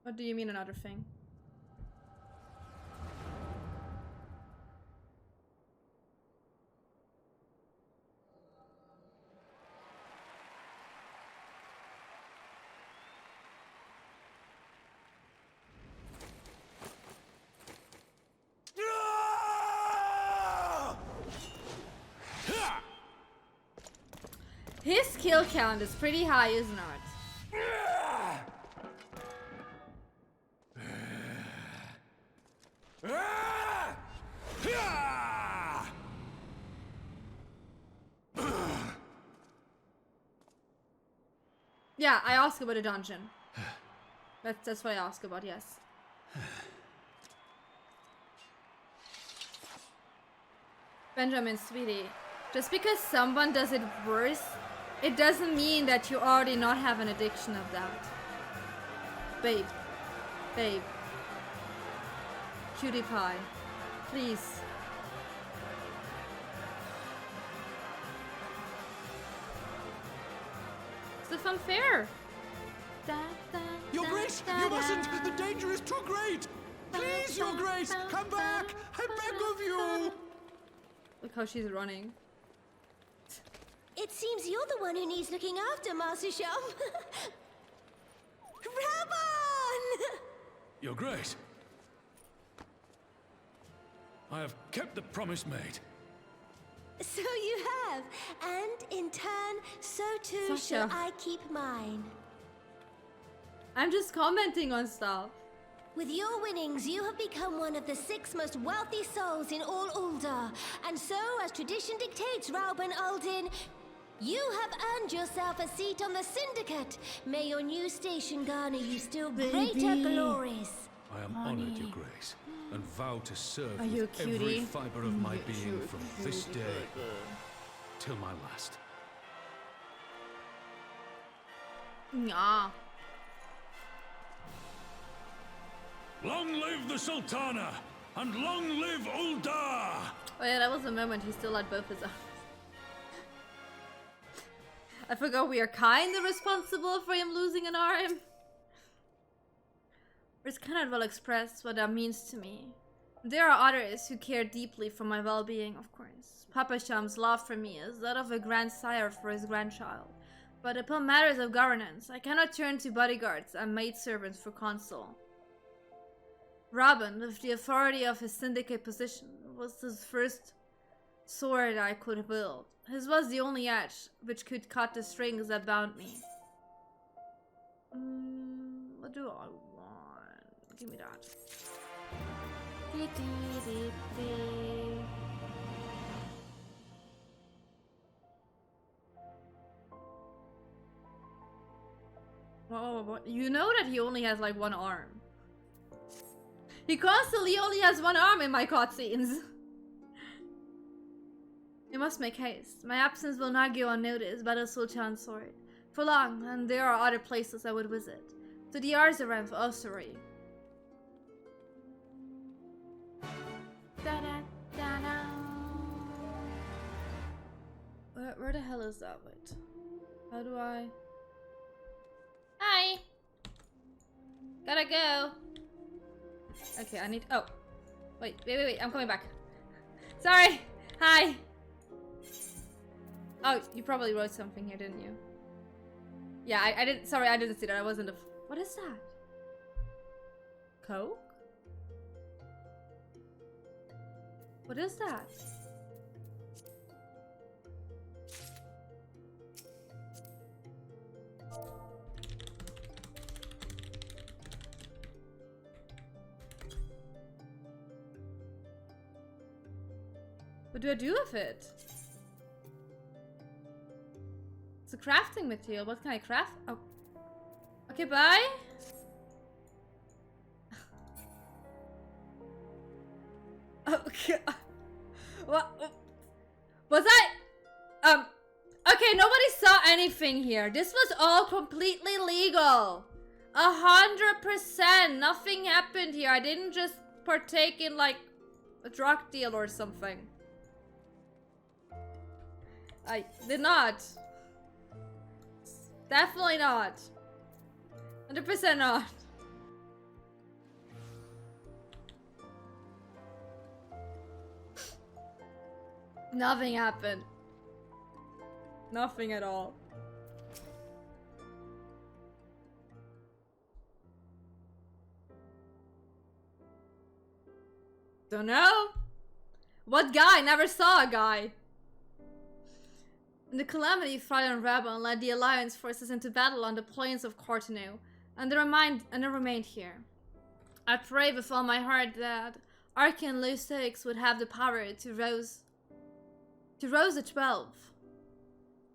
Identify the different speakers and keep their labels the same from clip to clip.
Speaker 1: What do you mean another thing? His kill count is pretty high, isn't it? Yeah, I asked about a dungeon. That's what I asked about, yes. Benjamin, sweetie, just because someone does it worse, it doesn't mean that you already not have an addiction of that. Babe. Babe. Cutie pie. Please. It's unfair.
Speaker 2: Your Grace, you mustn't! The danger is too great! Please, Your Grace, come back! I beg of you!
Speaker 1: Look how she's running.
Speaker 3: It seems you're the one who needs looking after, Master Sham. Rabban!
Speaker 2: Your Grace, I have kept the promise made.
Speaker 3: So you have, and in turn, so too
Speaker 1: Sasha.
Speaker 3: shall I keep mine.
Speaker 1: I'm just commenting on stuff.
Speaker 3: With your winnings, you have become one of the 6 most wealthy souls in all Ul'dah. And so, as tradition dictates, Rauben Aldin, you have earned yourself a seat on the Syndicate. May your new station garner you still greater glories.
Speaker 2: I am honored, Your Grace, and vow to serve
Speaker 1: Are you a
Speaker 2: with every
Speaker 1: cutie?
Speaker 2: fiber of my being from this day till my last.
Speaker 1: Nah.
Speaker 2: Long live the Sultana, and long live Ul'dah!
Speaker 1: Oh yeah, that was the moment he still had both his arms. I forgot we are kinda responsible for him losing an arm. It's cannot well express what that means to me. There are others who care deeply for my well-being, of course. Papa Sham's love for me is that of a grandsire for his grandchild. But upon matters of governance, I cannot turn to bodyguards and maidservants for counsel. Robin, with the authority of his syndicate position, was his first sword I could wield. His was the only edge which could cut the strings that bound me. What do I want? Give me that. What? You know that he only has like one arm. He constantly only has one arm in my cutscenes. You must make haste. My absence will not go unnoticed by the Sultan's sword for long, and there are other places I would visit. To the Arzaran for Ossuary. Where the hell is that? Wait. How do I... Hi! Gotta go! Okay, I need... Oh. Wait, I'm coming back. Sorry! Hi! Oh, you probably wrote something here, didn't you? Yeah, I didn't... Sorry, I didn't see that. I wasn't a... What is that? Coke? What is that? What do I do with it? It's a crafting material. What can I craft? Oh. Okay, bye. Okay. What? Was I? Okay, nobody saw anything here. This was all completely legal. 100%. Nothing happened here. I didn't just partake in like a drug deal or something. I did not. Definitely not. 100% not. Nothing happened. Nothing at all. Don't know. What guy? Never saw a guy. The Calamity, Friday and Rabon led the Alliance forces into battle on the plains of Cortinu, and they remained here. I pray with all my heart that Archon Lusix would have the power to rouse the 12.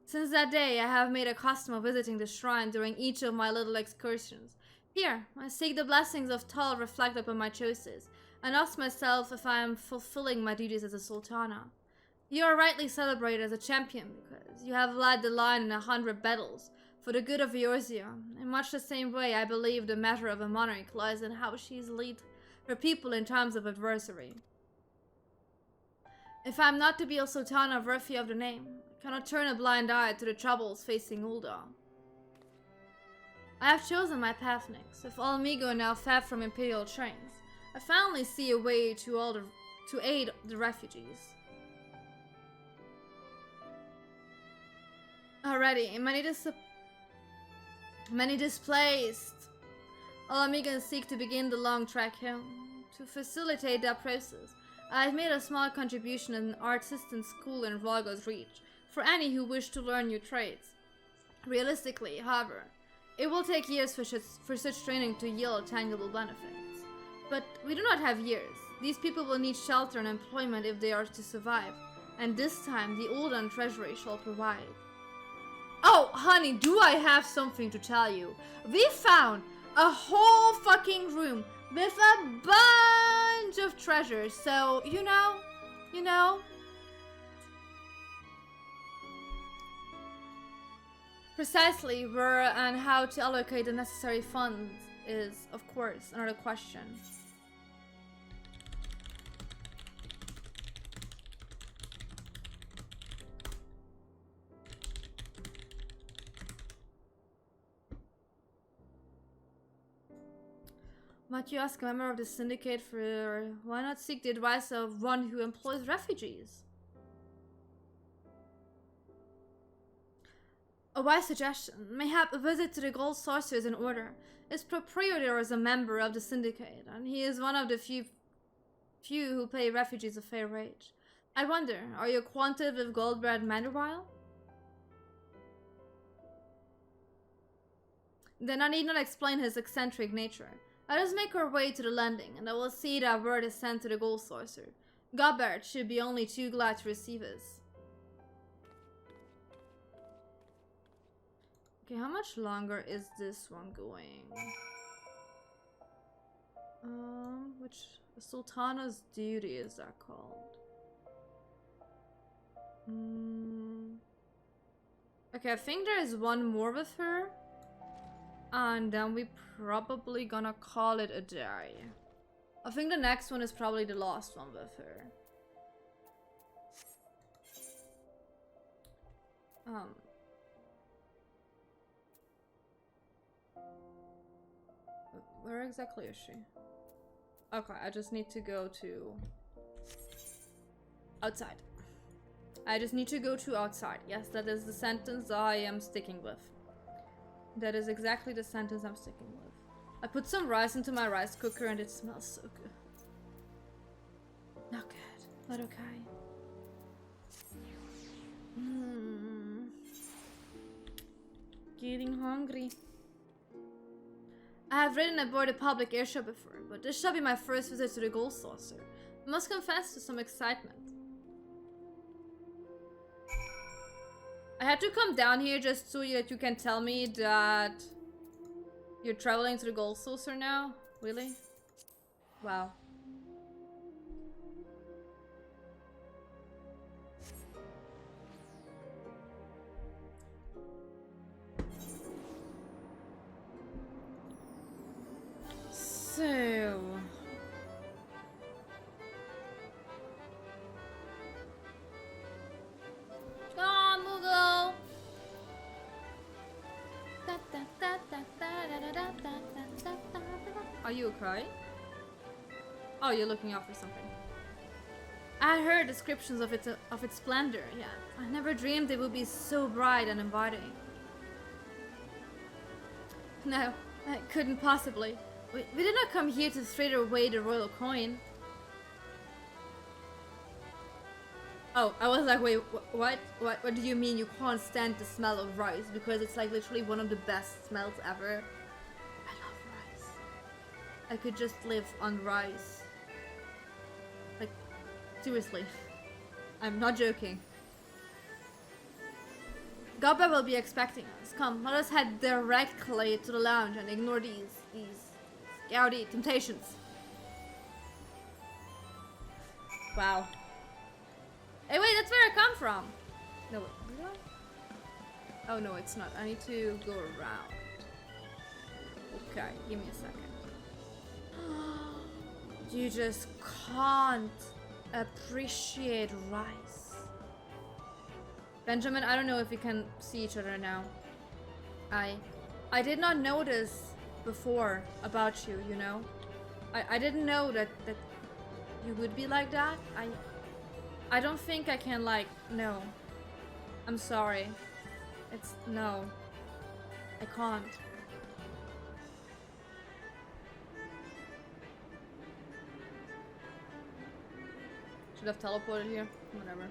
Speaker 1: Since that day, I have made a custom of visiting the shrine during each of my little excursions. Here, I seek the blessings of Tal reflect upon my choices, and ask myself if I am fulfilling my duties as a Sultana. You are rightly celebrated as a champion because you have led the line in 100 battles for the good of Eorzea. In much the same way, I believe the matter of a monarch lies in how she leads her people in times of adversity. If I am not to be a Sultana worthy of the name, I cannot turn a blind eye to the troubles facing Ul'dah. I have chosen my path next. If Almigo now fed from Imperial trains, I finally see a way to aid the refugees. Already, many displaced Alamigans seek to begin the long trek home. To facilitate that process, I have made a small contribution in an artisan school in Volgo's Reach for any who wish to learn new trades. Realistically, however, it will take years for such training to yield tangible benefits. But we do not have years. These people will need shelter and employment if they are to survive, and this time the Ul'dah Treasury shall provide. Oh, honey, do I have something to tell you? We found a whole fucking room with a bunch of treasures, so, you know. Precisely where and how to allocate the necessary funds is, of course, another question. Might you ask a member of the syndicate for why not seek the advice of one who employs refugees? A wise suggestion. Mayhap a visit to the Gold Saucer is in order. His proprietor is a member of the syndicate, and he is one of the few who pay refugees a fair wage. I wonder, are you acquainted with Goldbread Mandervile? Then I need not explain his eccentric nature. Let us make our way to the landing, and I will see that word is sent to the Gold Saucer. Godbert should be only too glad to receive us. Okay, how much longer is this one going? Which Sultana's duty is that called? Okay, I think there is one more with her. And then we probably gonna call it a day. I think the next one is probably the last one with her. Where exactly is she? Okay, I just need to go to outside. I just need to go to outside. Yes, that is the sentence I am sticking with. That is exactly the sentence I'm sticking with. I put some rice into my rice cooker and it smells so good. Not good, but okay. Getting hungry. I have ridden aboard a public airship before, but this shall be my first visit to the Gold Saucer. I must confess to some excitement. I had to come down here just so that you can tell me that you're traveling to the Gold Saucer now? Really? Wow. So... Are you okay? Oh, you're looking out for something. I heard descriptions of its splendor, yeah. I never dreamed it would be so bright and inviting. No, I couldn't possibly. We did not come here to trade away the royal coin. Oh, I was like, wait, what? What do you mean you can't stand the smell of rice? Because it's like literally one of the best smells ever. I love rice. I could just live on rice. Like, seriously. I'm not joking. Gabba will be expecting us. Come, let us head directly to the lounge and ignore these gaudy temptations. Wow. Hey, wait, that's where I come from. No, wait, oh no, it's not. I need to go around. Okay, give me a second. You just can't appreciate rice. Benjamin, I don't know if we can see each other now. I did not notice before about you, you know? I didn't know that you would be like that. I don't think I can, like, no. I'm sorry. It's, no. I can't. Should have teleported here. Whatever.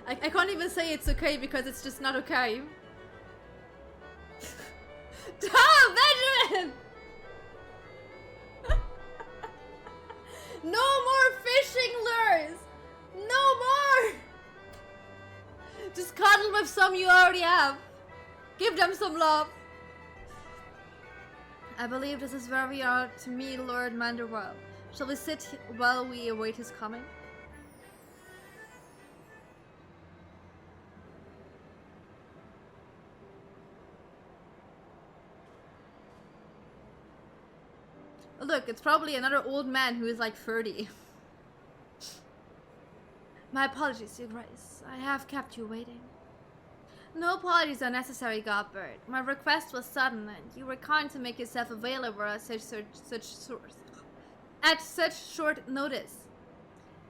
Speaker 1: I can't even say it's okay because it's just not okay. Tom, Benjamin! No more fishing lures! No more! Just cuddle with some you already have. Give them some love. I believe this is where we are to meet Lord Manderwell. Shall we sit while we await his coming? Look, it's probably another old man who is like 30. My apologies, Your Grace. I have kept you waiting. No apologies are necessary, Godbird. My request was sudden, and you were kind to make yourself available at such short notice.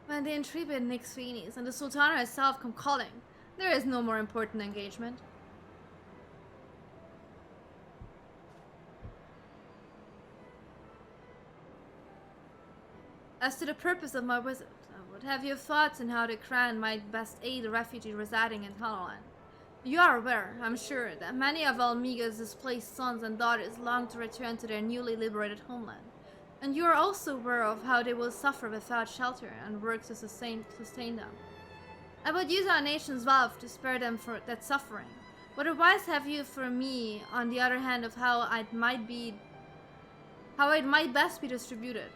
Speaker 1: When the intrepid Nixfinis and the Sultana herself come calling, there is no more important engagement. As to the purpose of my visit, I would have your thoughts on how the Crown might best aid the refugee residing in Thanalan. You are aware, I'm sure, that many of Almiga's displaced sons and daughters long to return to their newly liberated homeland. And you are also aware of how they will suffer without shelter and work to sustain them. I would use our nation's wealth to spare them for that suffering. What advice have you for me, on the other hand, of how it might best be distributed?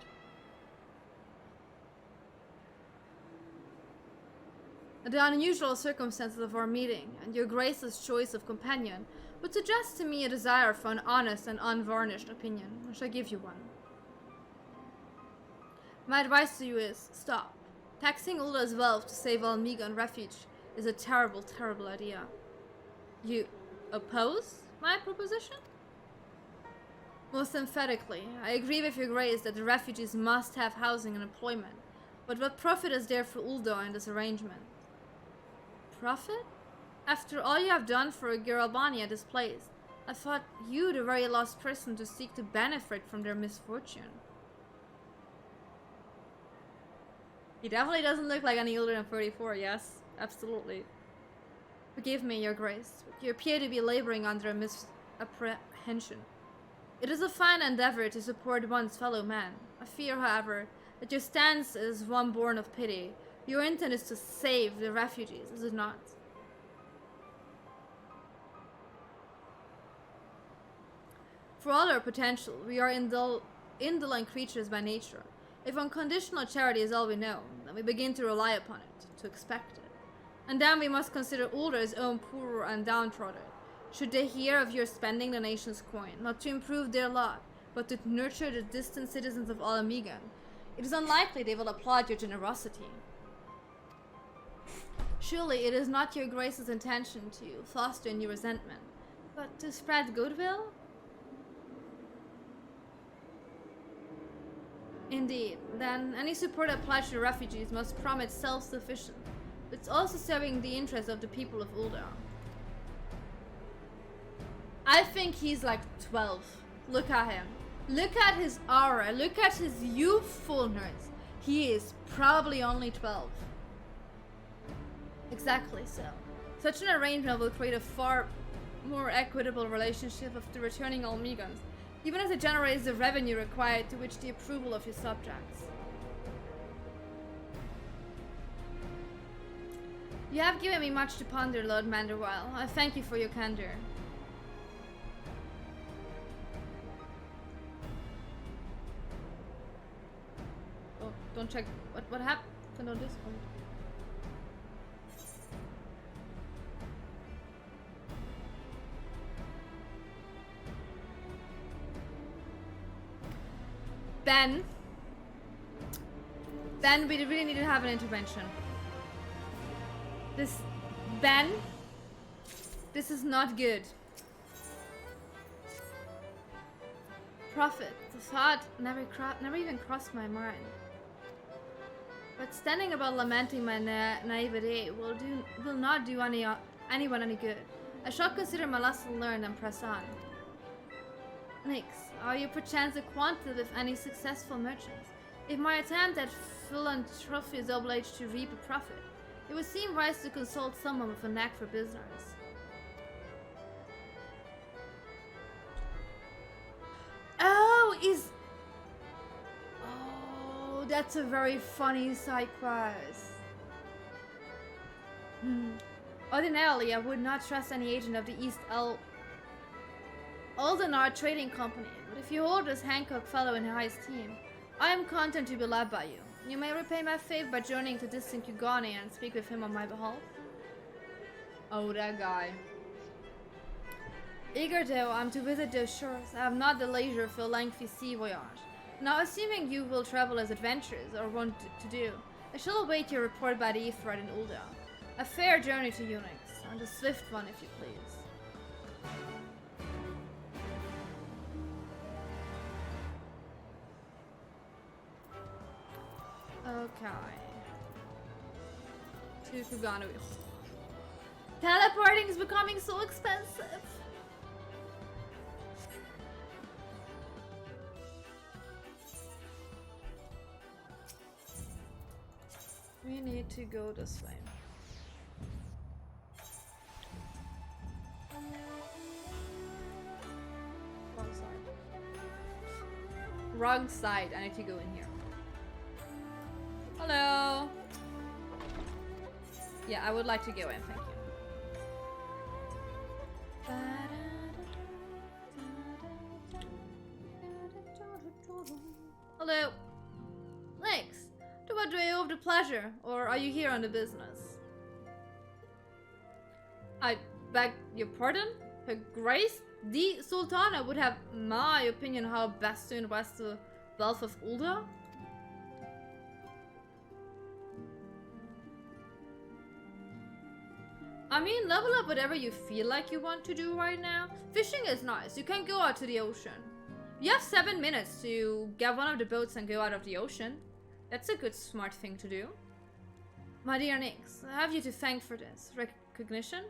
Speaker 1: The unusual circumstances of our meeting, and your Grace's choice of companion, would suggest to me a desire for an honest and unvarnished opinion. I shall give you one. My advice to you is, stop. Taxing Ulda's wealth to save Almiga and refuge is a terrible, terrible idea. You oppose my proposition? Most emphatically, I agree with your Grace that the refugees must have housing and employment, but what profit is there for Ulda in this arrangement? Profit? After all you have done for Giralbani at this place, I thought you the very last person to seek to benefit from their misfortune. He definitely doesn't look like any older than 34, yes, absolutely. Forgive me, Your Grace, but you appear to be laboring under a misapprehension. It is a fine endeavor to support one's fellow man. I fear, however, that your stance is one born of pity. Your intent is to save the refugees, is it not? For all our potential, we are indolent creatures by nature. If unconditional charity is all we know, then we begin to rely upon it, to expect it. And then we must consider Ulda's own poor and downtrodden. Should they hear of your spending the nation's coin, not to improve their lot, but to nurture the distant citizens of Alamigan, It is unlikely they will applaud your generosity. Surely it is not your grace's intention to foster new resentment, but to spread goodwill? Indeed, then any support applied to refugees must promise self-sufficiency. It's also serving the interests of the people of Ulda. I think he's like 12. Look at him. Look at his aura. Look at his youthfulness. He is probably only 12. Exactly so. Such an arrangement will create a far more equitable relationship of the returning Almigans, even as it generates the revenue required to which the approval of his subjects. You have given me much to ponder, Lord Manderwile. I thank you for your candor. Oh, don't check. What happened on this one? Ben, we really need to have an intervention. This is not good. Prophet, the thought never even crossed my mind. But standing about lamenting my naivete will not do anyone any good. I shall consider my lesson learned and press on. Nyx, are you perchance acquainted with any successful merchants? If my attempt at philanthropy is obliged to reap a profit, it would seem wise to consult someone with a knack for business. Oh, that's a very funny side quest. Ordinarily, I would not trust any agent of the East Aldenar Trading Company, but if you hold this Hancock fellow in high esteem, I am content to be led by you. You may repay my favor by journeying to distant Kugani and speak with him on my behalf. Oh, that guy. Eager though I'm to visit those shores, I have not the leisure for a lengthy sea voyage. Now, assuming you will travel as adventurers or want to do, I shall await your report by the Etherite in Ulda. A fair journey to Unix, and a swift one if you please. Okay. To Kugano. Teleporting is becoming so expensive. We need to go this way. Wrong side. Wrong side. I need to go in here. Hello. Yeah, I would like to go in, thank you. Hello. Thanks. To what do I owe the pleasure, or are you here on the business? I beg your pardon? Her Grace, the Sultana, would have my opinion how best to invest the wealth of Ulda? I mean, level up whatever you feel like you want to do right now. Fishing is nice. You can go out to the ocean. You have 7 minutes to get one of the boats and go out of the ocean. That's a good, smart thing to do. My dear Nyx, I have you to thank for this recognition.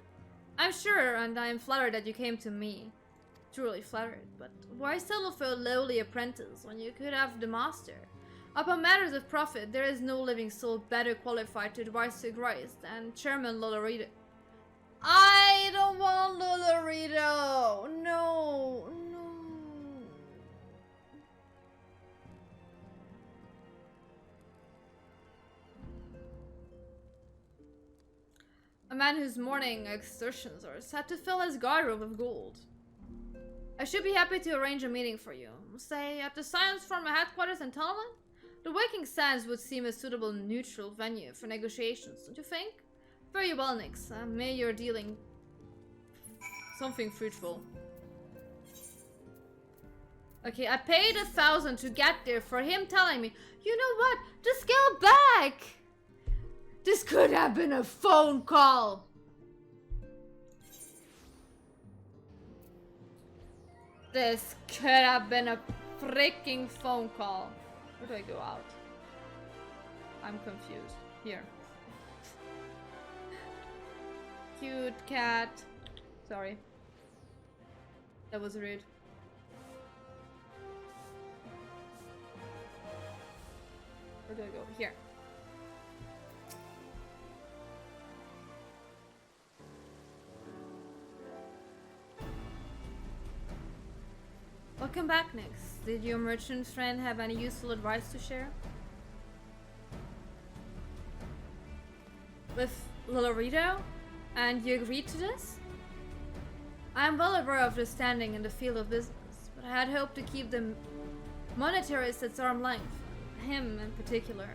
Speaker 1: I'm sure, and I am flattered that you came to me. Truly flattered, but why settle for a lowly apprentice when you could have the master? Upon matters of profit, there is no living soul better qualified to advise Her Grace than Chairman Lolorito. I don't want Lolorito! No, no. A man whose morning exertions are set to fill his guardrobe with gold. I should be happy to arrange a meeting for you. Say, at the Science Firm headquarters in Talman? The Waking Sands would seem a suitable neutral venue for negotiations, don't you think? Very well, Nyx. May you're dealing something fruitful. Okay, I paid 1,000 to get there for him telling me, you know what, just go back. This could have been a phone call. This could have been a freaking phone call. Where do I go out? I'm confused. Here. Cute cat. Sorry. That was rude. Where do I go? Here. Welcome back, Nyx. Did your merchant friend have any useful advice to share? With Lolorito? And you agreed to this? I am well aware of the standing in the field of business, but I had hoped to keep the monetarists at arm's length. Him in particular.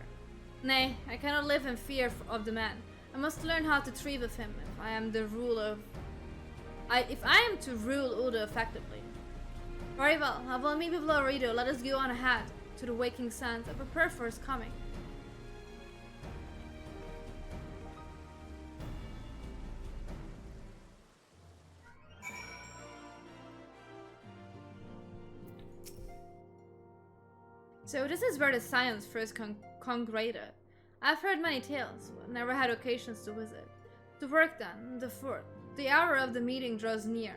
Speaker 1: Nay, I cannot live in fear of the man. I must learn how to treat with him if I am to rule Ulda effectively. Very well, I will meet with Lolorito. Let us go on ahead to the waking sands and prepare for his coming. So this is where the science first congregated. I've heard many tales, but never had occasions to visit. To work then, the fort. The hour of the meeting draws near,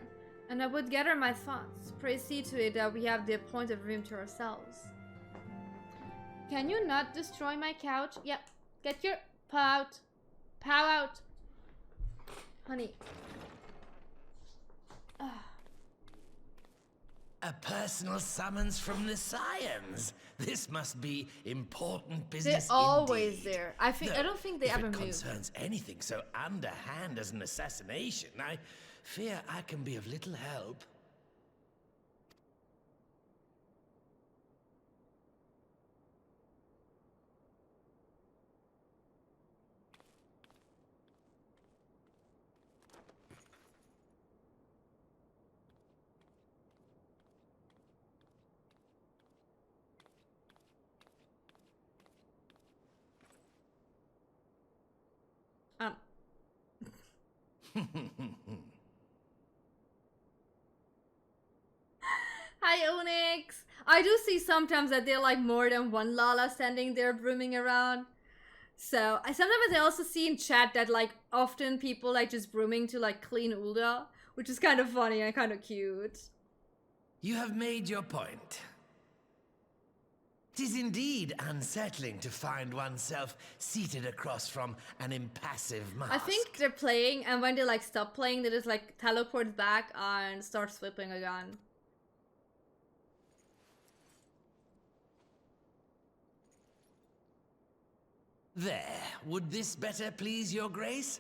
Speaker 1: and I would gather my thoughts. Pray see to it that we have the appointed room to ourselves. Can you not destroy my couch? Yep. Get your paw out. Paw out. Honey.
Speaker 4: A personal summons from the Scions. This must be important business.
Speaker 1: They're always
Speaker 4: indeed.
Speaker 1: there. I don't think they
Speaker 4: if
Speaker 1: ever
Speaker 4: it
Speaker 1: move.
Speaker 4: concerns anything so underhand as an assassination, I fear I can be of little help.
Speaker 1: Hi, Onyx. I do see sometimes that they're like more than one Lala standing there brooming around. So sometimes I also see in chat that like often people like just brooming to like clean Ulda, which is kind of funny and kind of cute.
Speaker 4: You have made your point. 'Tis indeed unsettling to find oneself seated across from an impassive mask.
Speaker 1: I think they're playing, and when they like stop playing, they just like teleport back and start flipping again.
Speaker 4: There, would this better please your grace?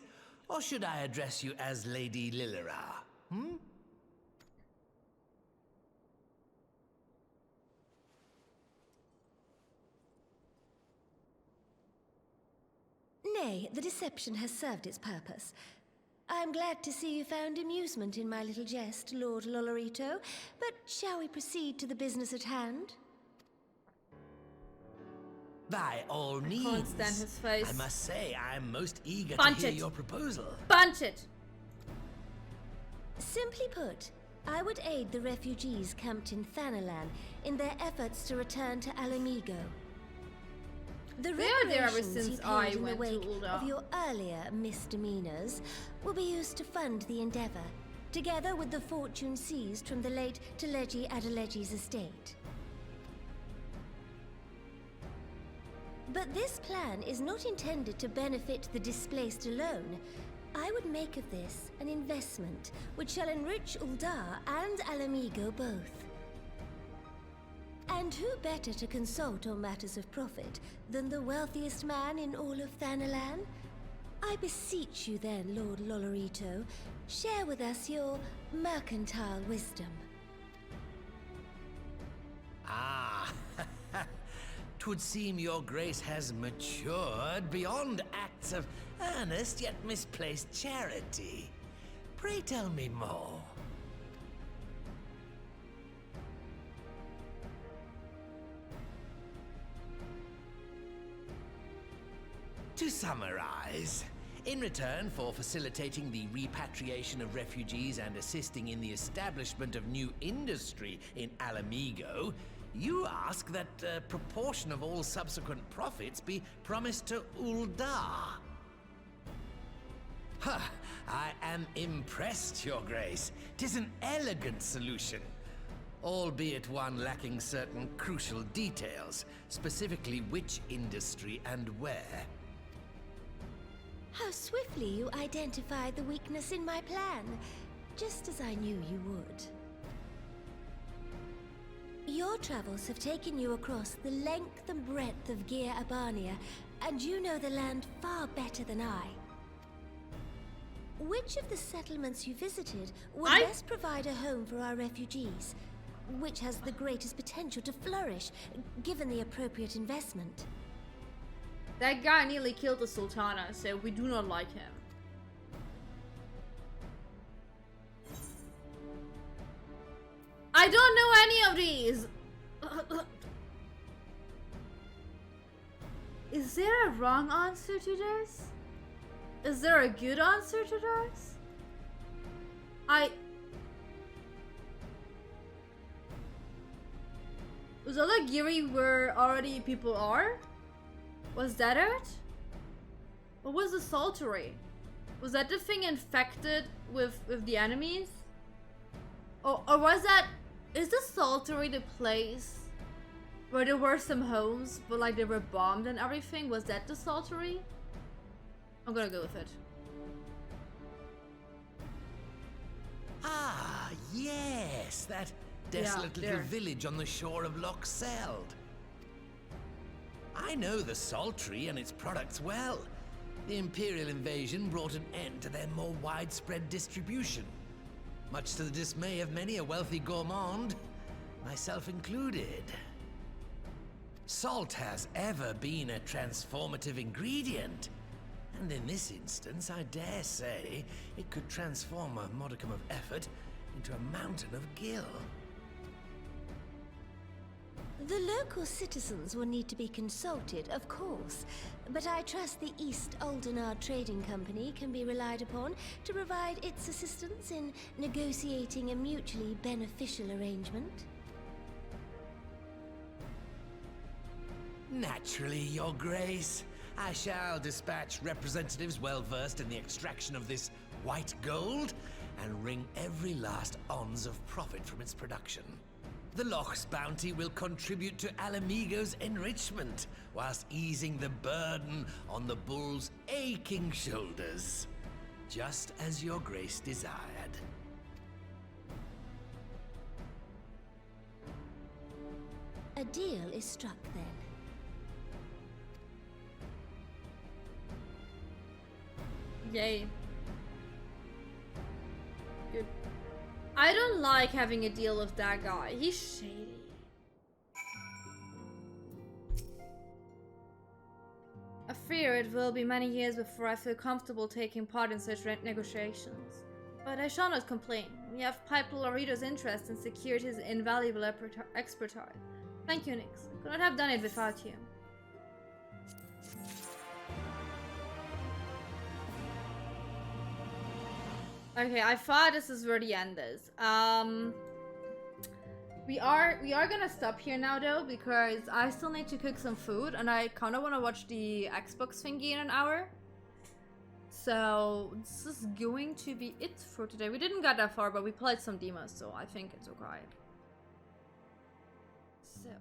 Speaker 4: Or should I address you as Lady Lilira?
Speaker 3: Nay, the deception has served its purpose. I'm glad to see you found amusement in my little jest, Lord Lolorito, but shall we proceed to the business at hand?
Speaker 4: By all means.
Speaker 1: Can't stand his face.
Speaker 4: I must say, I'm most eager
Speaker 1: Punch
Speaker 4: to hear
Speaker 1: it.
Speaker 4: your proposal.
Speaker 1: Punch it!
Speaker 3: Simply put, I would aid the refugees camped in Thanalan in their efforts to return to Alamigo. The
Speaker 1: They are there ever
Speaker 3: reparations
Speaker 1: since
Speaker 3: you
Speaker 1: I
Speaker 3: paid in the
Speaker 1: went to
Speaker 3: wake
Speaker 1: Ulda.
Speaker 3: of your earlier misdemeanors will be used to fund the endeavor, together with the fortune seized from the late Teleji Adeleji's estate. But this plan is not intended to benefit the displaced alone. I would make of this an investment which shall enrich Ulda and Alamigo both. And who better to consult on matters of profit than the wealthiest man in all of Thanalan? I beseech you then, Lord Lolorito, share with us your mercantile wisdom.
Speaker 4: Ah, 'twould seem your grace has matured beyond acts of earnest yet misplaced charity. Pray tell me more. To summarize, in return for facilitating the repatriation of refugees and assisting in the establishment of new industry in Alamigo, you ask that a proportion of all subsequent profits be promised to Uldar. Huh, I am impressed, Your Grace. 'Tis an elegant solution, albeit one lacking certain crucial details, specifically which industry and where.
Speaker 3: How swiftly you identified the weakness in my plan, just as I knew you would. Your travels have taken you across the length and breadth of Gir Abania, and you know the land far better than I. Which of the settlements you visited would best provide a home for our refugees? Which has the greatest potential to flourish, given the appropriate investment?
Speaker 1: That guy nearly killed the Sultana, so we do not like him. I don't know any of these! Is there a wrong answer to this? Is there a good answer to this? Was Alagiri where already people are? Was that it? What was the Saltery? Was that the thing infected with the enemies? Or was that... Is the Saltery the place where there were some homes, but like they were bombed and everything? Was that the Saltery? I'm gonna go with it.
Speaker 4: Ah, yes, that desolate little village on the shore of Loch Seld. I know the Saltery and its products well. The Imperial invasion brought an end to their more widespread distribution, much to the dismay of many a wealthy gourmand, myself included. Salt has ever been a transformative ingredient, and in this instance, I dare say, it could transform a modicum of effort into a mountain of gill.
Speaker 3: The local citizens will need to be consulted, of course, but I trust the East Aldenar Trading Company can be relied upon to provide its assistance in negotiating a mutually beneficial arrangement.
Speaker 4: Naturally, Your Grace. I shall dispatch representatives well versed in the extraction of this white gold and wring every last ons of profit from its production. The Loch's bounty will contribute to Alamigo's enrichment, whilst easing the burden on the bull's aching shoulders, just as Your Grace desired.
Speaker 3: A deal is struck then.
Speaker 1: Yay. Good. I don't like having a deal with that guy. He's shady. I fear it will be many years before I feel comfortable taking part in such negotiations. But I shall not complain. We have piped Lorito's interest and secured his invaluable expertise. Thank you, Nyx. Could not have done it without you. Okay, I thought this is where the end is. We are gonna stop here now though, because I still need to cook some food and I kind of want to watch the Xbox thingy in an hour. So this is going to be it for today. We didn't get that far, but we played some demos, so I think it's okay. So